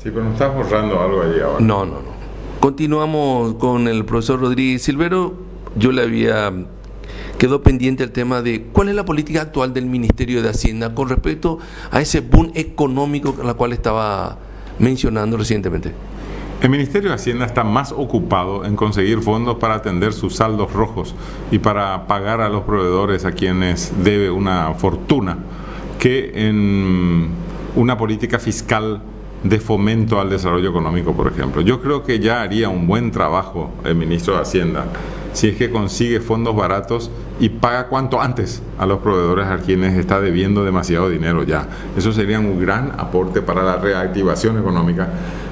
Sí, pero nos estás borrando algo allí ahora. No. Continuamos con el profesor Rodríguez Silvero. Quedó pendiente el tema de cuál es la política actual del Ministerio de Hacienda con respecto a ese boom económico la cual estaba mencionando recientemente. El Ministerio de Hacienda está más ocupado en conseguir fondos para atender sus saldos rojos y para pagar a los proveedores a quienes debe una fortuna que en una política fiscal de fomento al desarrollo económico, por ejemplo. Yo creo que ya haría un buen trabajo el ministro de Hacienda si es que consigue fondos baratos y paga cuanto antes a los proveedores a quienes está debiendo demasiado dinero ya. Eso sería un gran aporte para la reactivación económica,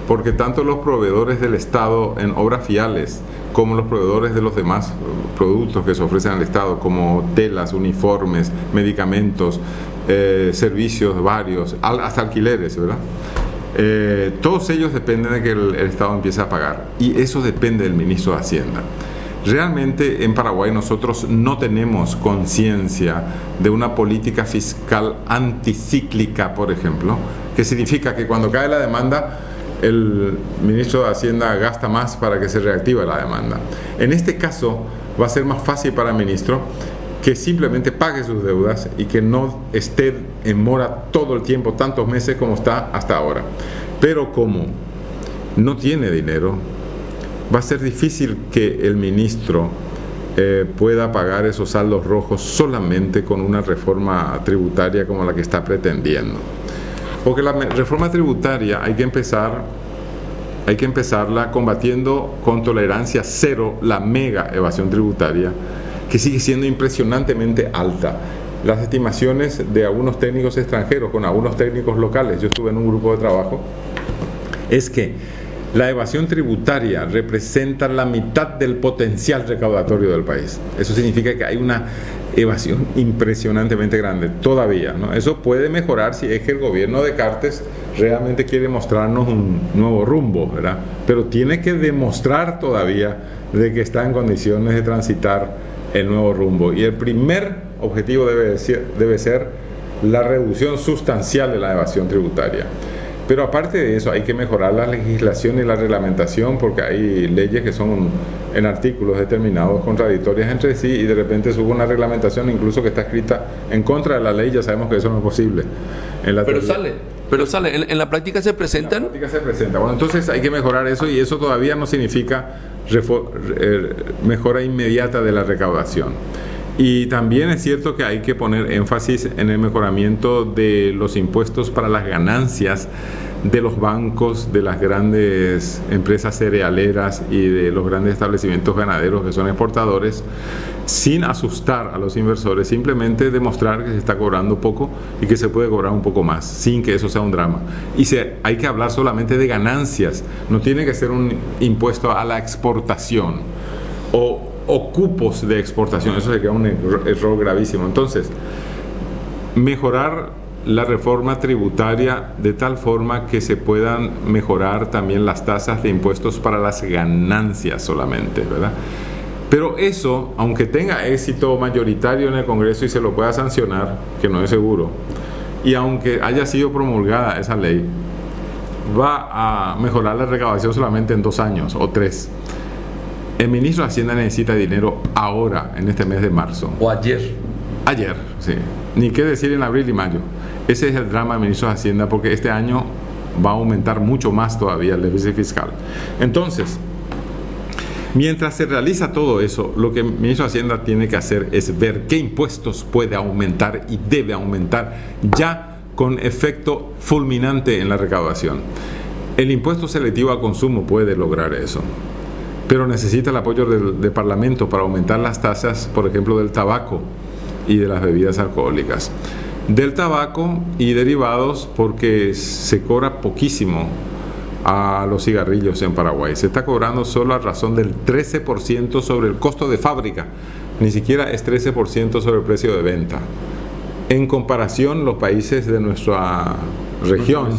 porque tanto los proveedores del Estado en obras fiales como los proveedores de los demás productos que se ofrecen al Estado, como telas, uniformes, medicamentos, servicios varios, hasta alquileres, ¿verdad? Todos ellos dependen de que el Estado empiece a pagar, y eso depende del ministro de Hacienda. Realmente en Paraguay nosotros no tenemos conciencia de una política fiscal anticíclica, por ejemplo, que significa que cuando cae la demanda, el ministro de Hacienda gasta más para que se reactive la demanda. En este caso va a ser más fácil para el ministro que simplemente pague sus deudas y que no esté en mora todo el tiempo, tantos meses como está hasta ahora. Pero como no tiene dinero, va a ser difícil que el ministro pueda pagar esos saldos rojos solamente con una reforma tributaria como la que está pretendiendo. Porque la reforma tributaria hay que empezarla combatiendo con tolerancia cero la mega evasión tributaria, que sigue siendo impresionantemente alta. Las estimaciones de algunos técnicos extranjeros con algunos técnicos locales, yo estuve en un grupo de trabajo, es que la evasión tributaria representa la mitad del potencial recaudatorio del país. Eso significa que hay una evasión impresionantemente grande todavía, ¿no? Eso puede mejorar si es que el gobierno de Cartes realmente quiere mostrarnos un nuevo rumbo, ¿verdad? Pero tiene que demostrar todavía de que está en condiciones de transitar el nuevo rumbo. Y el primer objetivo debe ser la reducción sustancial de la evasión tributaria. Pero aparte de eso hay que mejorar la legislación y la reglamentación, porque hay leyes que son en artículos determinados contradictorias entre sí, y de repente sube una reglamentación incluso que está escrita en contra de la ley. Ya sabemos que eso no es posible. Pero sale, en la práctica se presentan. En la práctica se presenta. Bueno, entonces hay que mejorar eso, y eso todavía no significa mejora inmediata de la recaudación. Y también es cierto que hay que poner énfasis en el mejoramiento de los impuestos para las ganancias de los bancos, de las grandes empresas cerealeras y de los grandes establecimientos ganaderos que son exportadores, sin asustar a los inversores, simplemente demostrar que se está cobrando poco y que se puede cobrar un poco más, sin que eso sea un drama. Hay que hablar solamente de ganancias, no tiene que ser un impuesto a la exportación o cupos de exportación. Eso sería un error gravísimo. Entonces, mejorar la reforma tributaria de tal forma que se puedan mejorar también las tasas de impuestos para las ganancias solamente, ¿verdad? Pero eso, aunque tenga éxito mayoritario en el Congreso y se lo pueda sancionar, que no es seguro, y aunque haya sido promulgada esa ley, va a mejorar la recaudación solamente en 2 años o 3. El ministro de Hacienda necesita dinero ahora, en este mes de marzo. O ayer. Ayer, sí. Ni qué decir en abril y mayo. Ese es el drama del ministro de Hacienda, porque este año va a aumentar mucho más todavía el déficit fiscal. Entonces, mientras se realiza todo eso, lo que el ministro de Hacienda tiene que hacer es ver qué impuestos puede aumentar y debe aumentar ya con efecto fulminante en la recaudación. El impuesto selectivo al consumo puede lograr eso, pero necesita el apoyo del Parlamento para aumentar las tasas, por ejemplo, del tabaco y de las bebidas alcohólicas. Del tabaco y derivados, porque se cobra poquísimo a los cigarrillos en Paraguay. Se está cobrando solo a razón del 13% sobre el costo de fábrica, ni siquiera es 13% sobre el precio de venta. En comparación, los países de nuestra región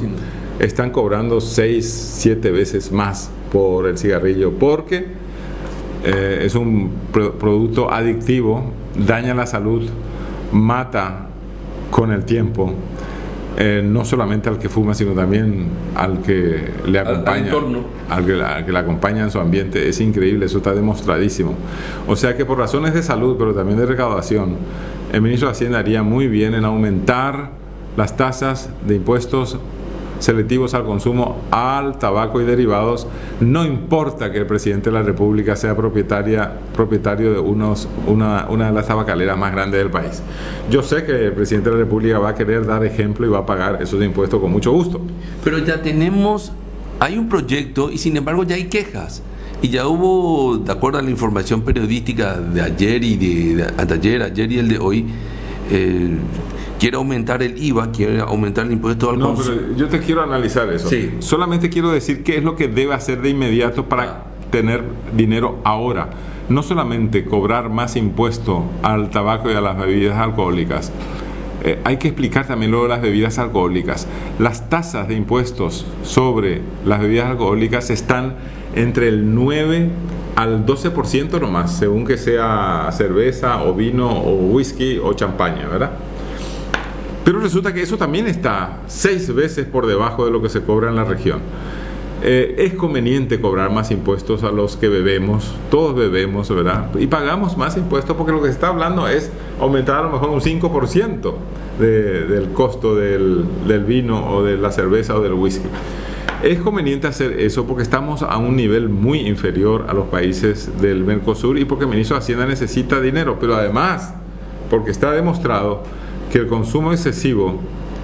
están cobrando 6-7 veces más por el cigarrillo, porque es un producto adictivo, daña la salud, mata con el tiempo, no solamente al que fuma, sino también al que le acompaña, al que le acompaña en su ambiente. Es increíble, eso está demostradísimo. O sea que por razones de salud, pero también de recaudación, el ministro de Hacienda haría muy bien en aumentar las tasas de impuestos selectivos al consumo, al tabaco y derivados. No importa que el presidente de la República sea propietario de una de las tabacaleras más grandes del país. Yo sé que el presidente de la República va a querer dar ejemplo y va a pagar esos impuestos con mucho gusto. Pero ya hay un proyecto y sin embargo ya hay quejas. Y ya hubo, de acuerdo a la información periodística de ayer y ayer y el de hoy, quiere aumentar el IVA, quiere aumentar el impuesto al consumo. Pero yo te quiero analizar eso. Sí. Solamente quiero decir qué es lo que debe hacer de inmediato para tener dinero ahora. No solamente cobrar más impuesto al tabaco y a las bebidas alcohólicas. Hay que explicar también luego las bebidas alcohólicas. Las tasas de impuestos sobre las bebidas alcohólicas están entre el 9 al 12% nomás, según que sea cerveza o vino o whisky o champaña, ¿verdad? Pero resulta que eso también está 6 veces por debajo de lo que se cobra en la región. Es conveniente cobrar más impuestos a los que bebemos, todos bebemos, ¿verdad? Y pagamos más impuestos porque lo que se está hablando es aumentar a lo mejor un 5% del costo del vino o de la cerveza o del whisky. Es conveniente hacer eso porque estamos a un nivel muy inferior a los países del Mercosur y porque el ministro de Hacienda necesita dinero, pero además porque está demostrado que el consumo excesivo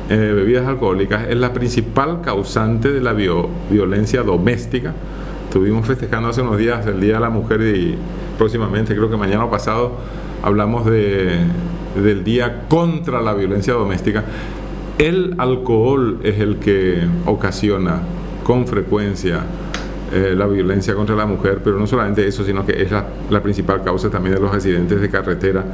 de bebidas alcohólicas es la principal causante de la violencia doméstica. Estuvimos festejando hace unos días el Día de la Mujer y próximamente, creo que mañana o pasado, hablamos del Día contra la Violencia Doméstica. El alcohol es el que ocasiona con frecuencia la violencia contra la mujer, pero no solamente eso, sino que es la principal causa también de los accidentes de carretera,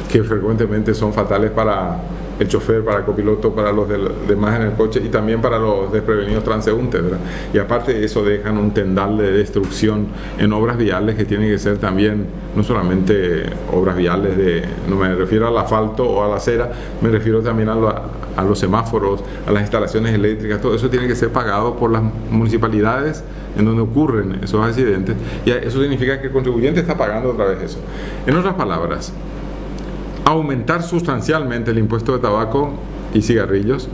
que frecuentemente son fatales para el chofer, para el copiloto, para los demás en el coche y también para los desprevenidos transeúntes, ¿verdad? Y aparte de eso dejan un tendal de destrucción en obras viales que tienen que ser también, no solamente obras viales no me refiero al asfalto o a la acera, me refiero también a los semáforos, a las instalaciones eléctricas, todo eso tiene que ser pagado por las municipalidades en donde ocurren esos accidentes, y eso significa que el contribuyente está pagando otra vez eso. En otras palabras, aumentar sustancialmente el impuesto de tabaco y cigarrillos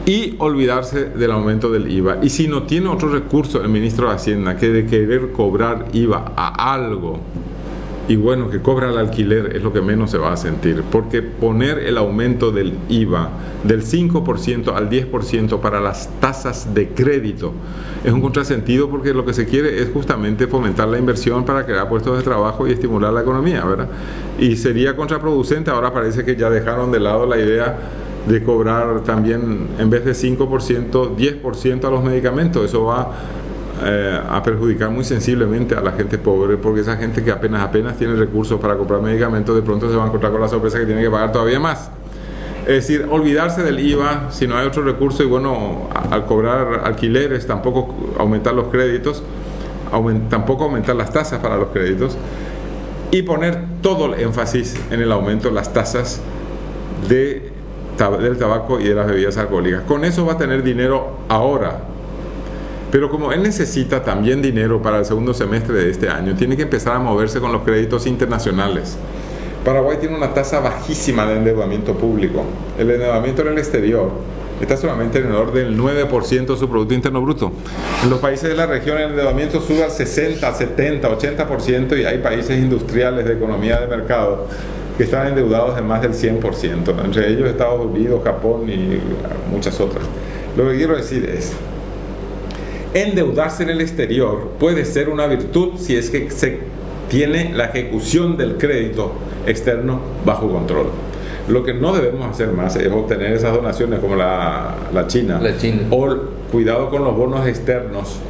y olvidarse del aumento del IVA. Y si no tiene otro recurso el ministro de Hacienda que de querer cobrar IVA a algo, y bueno, que cobra el alquiler es lo que menos se va a sentir, porque poner el aumento del IVA del 5% al 10% para las tasas de crédito es un contrasentido, porque lo que se quiere es justamente fomentar la inversión para crear puestos de trabajo y estimular la economía, ¿verdad? Y sería contraproducente. Ahora parece que ya dejaron de lado la idea de cobrar también, en vez de 5%, 10% a los medicamentos. Eso va a perjudicar muy sensiblemente a la gente pobre, porque esa gente que apenas tiene recursos para comprar medicamentos, de pronto se va a encontrar con la sorpresa que tiene que pagar todavía más. Es decir, olvidarse del IVA si no hay otro recurso, y bueno, al cobrar alquileres tampoco aumentar los créditos, tampoco aumentar las tasas para los créditos, y poner todo el énfasis en el aumento de las tasas del tabaco y de las bebidas alcohólicas. Con eso va a tener dinero ahora. Pero como él necesita también dinero para el segundo semestre de este año, tiene que empezar a moverse con los créditos internacionales. Paraguay tiene una tasa bajísima de endeudamiento público. El endeudamiento en el exterior está solamente en el orden del 9% de su Producto Interno Bruto. En los países de la región el endeudamiento sube al 60, 70, 80%, y hay países industriales de economía de mercado que están endeudados de más del 100%, entre ellos Estados Unidos, Japón y muchas otras. Lo que quiero decir es, endeudarse en el exterior puede ser una virtud si es que se tiene la ejecución del crédito externo bajo control. Lo que no debemos hacer más es obtener esas donaciones como la China. O cuidado con los bonos externos,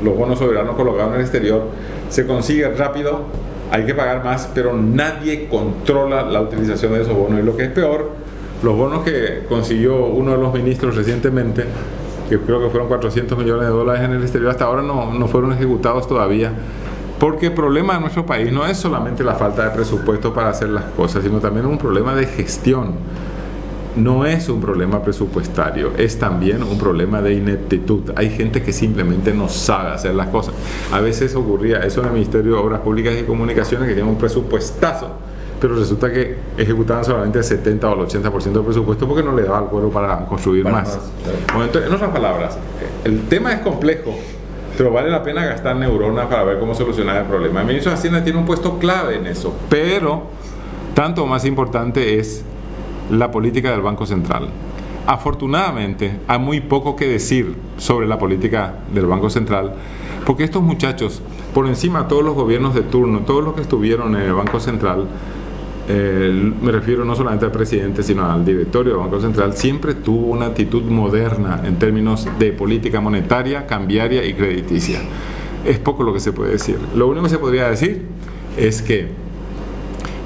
los bonos soberanos colocados en el exterior. Se consigue rápido, hay que pagar más, pero nadie controla la utilización de esos bonos. Y lo que es peor, los bonos que consiguió uno de los ministros recientemente, que creo que fueron $400 millones en el exterior, hasta ahora no fueron ejecutados todavía. Porque el problema de nuestro país no es solamente la falta de presupuesto para hacer las cosas, sino también un problema de gestión. no es un problema presupuestario, es también un problema de ineptitud. Hay gente que simplemente no sabe hacer las cosas. A veces ocurría eso en el Ministerio de Obras Públicas y Comunicaciones, que tiene un presupuestazo, pero resulta que ejecutaban solamente el 70 o el 80% del presupuesto porque no le daba el cuero para construir más. Claro. Bueno, entonces, en otras palabras, el tema es complejo, pero vale la pena gastar neuronas para ver cómo solucionar el problema. El ministro de Hacienda tiene un puesto clave en eso, pero tanto más importante es la política del Banco Central. Afortunadamente, hay muy poco que decir sobre la política del Banco Central, porque estos muchachos, por encima de todos los gobiernos de turno, todos los que estuvieron en el Banco Central, me refiero no solamente al presidente, sino al directorio del Banco Central, siempre tuvo una actitud moderna en términos de política monetaria, cambiaria y crediticia. Es poco lo que se puede decir. Lo único que se podría decir es que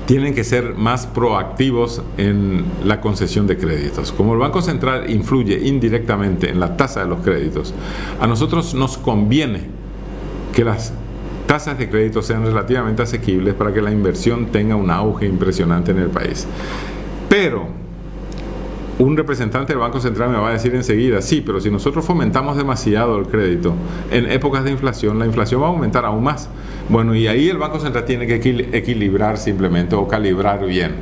tienen que ser más proactivos en la concesión de créditos. Como el Banco Central influye indirectamente en la tasa de los créditos, a nosotros nos conviene que las tasas de crédito sean relativamente asequibles para que la inversión tenga un auge impresionante en el país. Pero un representante del Banco Central me va a decir enseguida, sí, pero si nosotros fomentamos demasiado el crédito en épocas de inflación, la inflación va a aumentar aún más. Bueno, y ahí el Banco Central tiene que equilibrar simplemente o calibrar bien.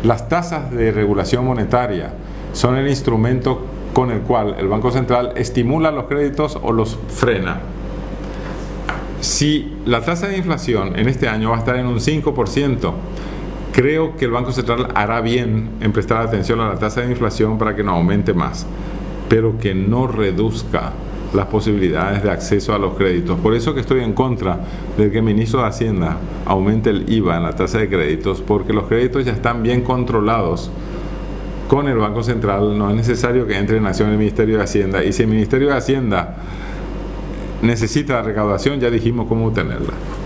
Las tasas de regulación monetaria son el instrumento con el cual el Banco Central estimula los créditos o los frena. Si la tasa de inflación en este año va a estar en un 5%, creo que el Banco Central hará bien en prestar atención a la tasa de inflación para que no aumente más, pero que no reduzca las posibilidades de acceso a los créditos. Por eso que estoy en contra de que el ministro de Hacienda aumente el IVA en la tasa de créditos, porque los créditos ya están bien controlados con el Banco Central. No es necesario que entre en acción el Ministerio de Hacienda, y si el Ministerio de Hacienda necesita la recaudación, ya dijimos cómo obtenerla.